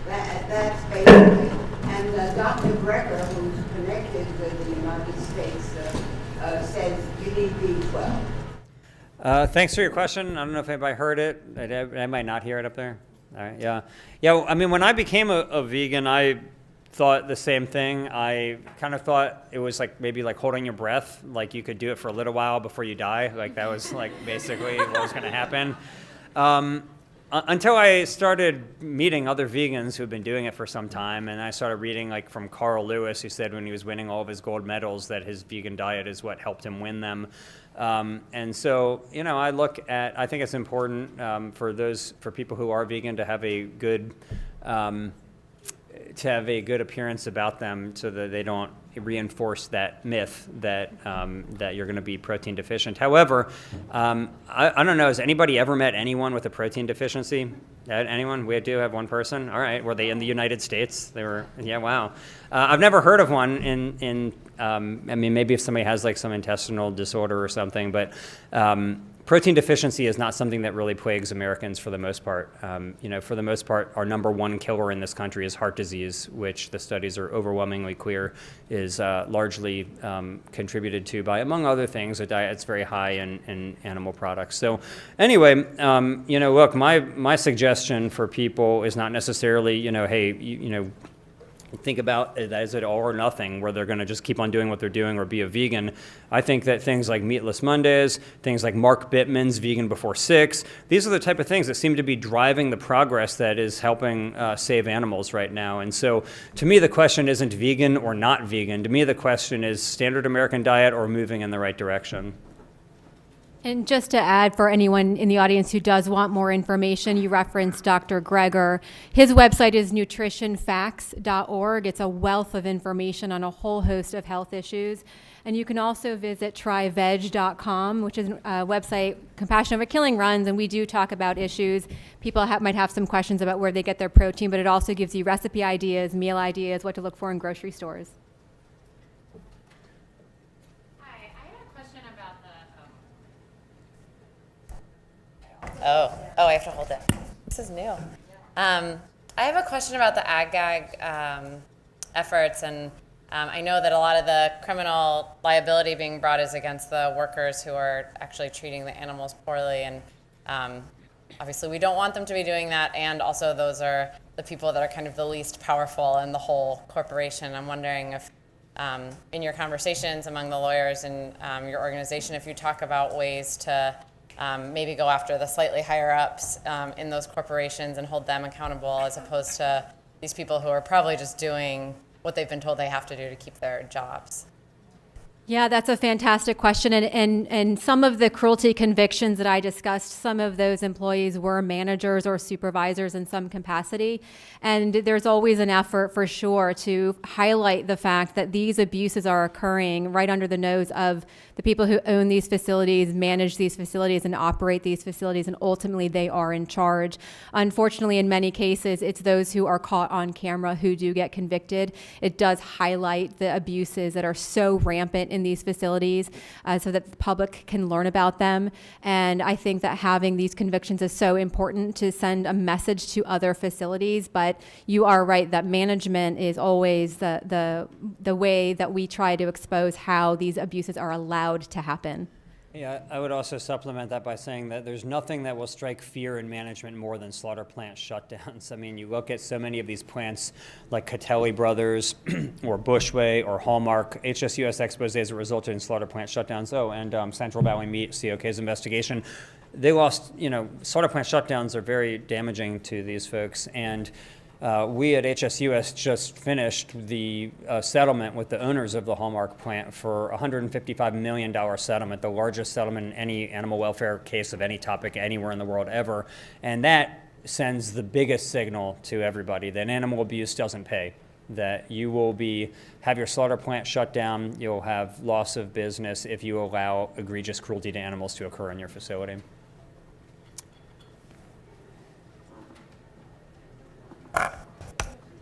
That's basically. And Dr. Greger, who's connected with the United States, says you need B12. Thanks for your question. I don't know if anybody heard it. I might not hear it up there. All right, yeah. Yeah, I mean, when I became a vegan, I thought the same thing. I kind of thought it was like maybe like holding your breath, like you could do it for a little while before you die. Like that was like basically what was going to happen. Until I started meeting other vegans who had been doing it for some time, and I started reading like from Carl Lewis, who said when he was winning all of his gold medals that his vegan diet is what helped him win them. And so, you know, I think it's important for people who are vegan to have a good appearance about them, so that they don't reinforce that myth that you're going to be protein deficient. However, I don't know, has anybody ever met anyone with a protein deficiency? Anyone? We do have one person. All right. Were they in the United States? They were. Yeah. Wow. I've never heard of one I mean, maybe if somebody has like some intestinal disorder or something, but protein deficiency is not something that really plagues Americans for the most part. You know, for the most part, our number one killer in this country is heart disease, which the studies are overwhelmingly clear is largely contributed to by, among other things, a diet that's very high in animal products. So anyway, you know, look, my suggestion for people is not necessarily, you know, hey, you know, think about it as it all or nothing, where they're going to just keep on doing what they're doing or be a vegan. I think that things like Meatless Mondays, things like Mark Bittman's Vegan Before 6, these are the type of things that seem to be driving the progress that is helping save animals right now. And so to me, the question isn't vegan or not vegan. To me, the question is standard American diet or moving in the right direction. And just to add, for anyone in the audience who does want more information, you referenced Dr. Greger. His website is nutritionfacts.org. It's a wealth of information on a whole host of health issues. And you can also visit tryveg.com, which is a website Compassion Over Killing runs, and we do talk about issues. People might have some questions about where they get their protein, but it also gives you recipe ideas, meal ideas, what to look for in grocery stores. Oh, I have to hold it. This is new. I have a question about the ag-gag efforts, and I know that a lot of the criminal liability being brought is against the workers who are actually treating the animals poorly, and obviously we don't want them to be doing that, and also those are the people that are kind of the least powerful in the whole corporation. I'm wondering if in your conversations among the lawyers in your organization, if you talk about ways to maybe go after the slightly higher ups in those corporations and hold them accountable, as opposed to these people who are probably just doing what they've been told they have to do to keep their jobs. Yeah, that's a fantastic question. And some of the cruelty convictions that I discussed, some of those employees were managers or supervisors in some capacity. And there's always an effort for sure to highlight the fact that these abuses are occurring right under the nose of the people who own these facilities, manage these facilities, and operate these facilities, and ultimately they are in charge. Unfortunately, in many cases, it's those who are caught on camera who do get convicted. It does highlight the abuses that are so rampant in these facilities so that the public can learn about them. And I think that having these convictions is so important to send a message to other facilities. But you are right that management is always the way that we try to expose how these abuses are allowed to happen. Yeah, I would also supplement that by saying that there's nothing that will strike fear in management more than slaughter plant shutdowns. I mean, you look at so many of these plants like Catelli Brothers or Bushway or Hallmark, HSUS exposés that resulted in slaughter plant shutdowns. Oh, and Central Valley Meat, COK's investigation. They lost, slaughter plant shutdowns are very damaging to these folks. And we at HSUS just finished the settlement with the owners of the Hallmark plant for a $155 million settlement, the largest settlement in any animal welfare case of any topic anywhere in the world ever. And that sends the biggest signal to everybody that animal abuse doesn't pay, that you will have your slaughter plant shut down, you'll have loss of business if you allow egregious cruelty to animals to occur in your facility.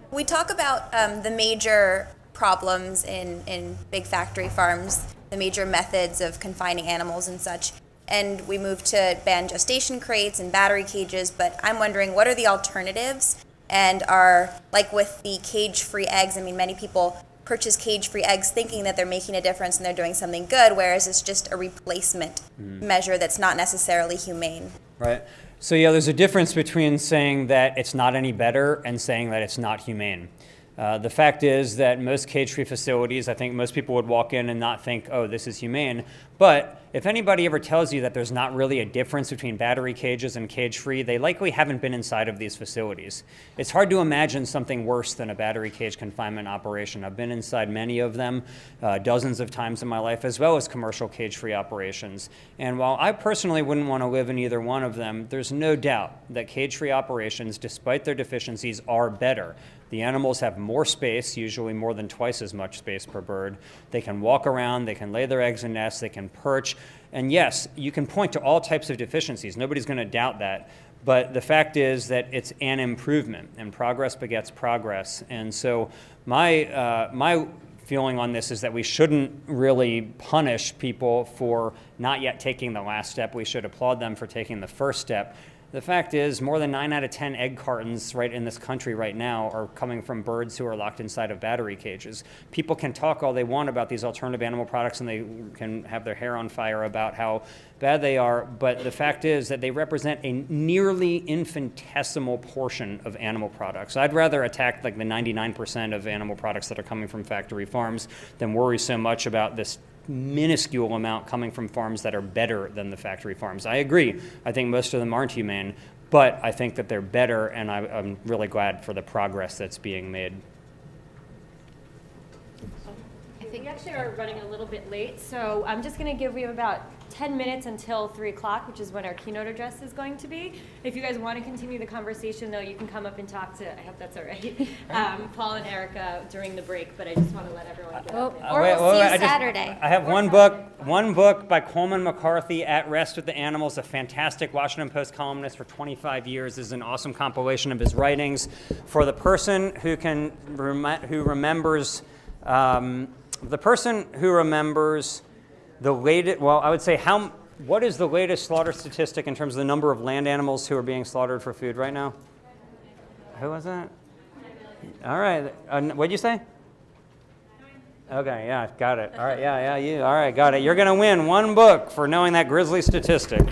We talk about the major problems in big factory farms, the major methods of confining animals and such. and we moved to ban gestation crates and battery cages, but I'm wondering what are the alternatives, and are, like with the cage-free eggs, I mean, many people purchase cage-free eggs thinking that they're making a difference and they're doing something good, whereas it's just a replacement measure that's not necessarily humane. Right. So yeah, there's a difference between saying that it's not any better and saying that it's not humane. The fact is that most cage-free facilities, I think most people would walk in and not think, oh, this is humane. But if anybody ever tells you that there's not really a difference between battery cages and cage-free, they likely haven't been inside of these facilities. It's hard to imagine something worse than a battery cage confinement operation. I've been inside many of them, dozens of times in my life, as well as commercial cage-free operations. And while I personally wouldn't want to live in either one of them, there's no doubt that cage-free operations, despite their deficiencies, are better. The animals have more space, usually more than twice as much space per bird. They can walk around, they can lay their eggs and nests, they can perch. And yes, you can point to all types of deficiencies. Nobody's going to doubt that. But the fact is that it's an improvement, and progress begets progress. And so my feeling on this is that we shouldn't really punish people for not yet taking the last step. We should applaud them for taking the first step. The fact is, more than 9 out of 10 egg cartons right in this country right now are coming from birds who are locked inside of battery cages. People can talk all they want about these alternative animal products, and they can have their hair on fire about how bad they are, but the fact is that they represent a nearly infinitesimal portion of animal products. I'd rather attack like the 99% of animal products that are coming from factory farms than worry so much about this minuscule amount coming from farms that are better than the factory farms. I agree. I think most of them aren't humane, but I think that they're better, and I'm really glad for the progress that's being made. I think we actually are running a little bit late, so I'm just going to give you about 10 minutes until 3 o'clock, which is when our keynote address is going to be. If you guys want to continue the conversation, though, you can come up and talk to, I hope that's all right, Paul and Erica during the break, but I just want to let everyone get up. Or we'll see you Saturday. I have one book by Coleman McCarthy, At Rest with the Animals, a fantastic Washington Post columnist for 25 years. This is an awesome compilation of his writings. For the person who remembers the latest, well, I would say what is the latest slaughter statistic in terms of the number of land animals who are being slaughtered for food right now? Who was that? All right. What'd you say? Okay, yeah, got it. All right, yeah, you. All right, got it. You're going to win one book for knowing that grisly statistic.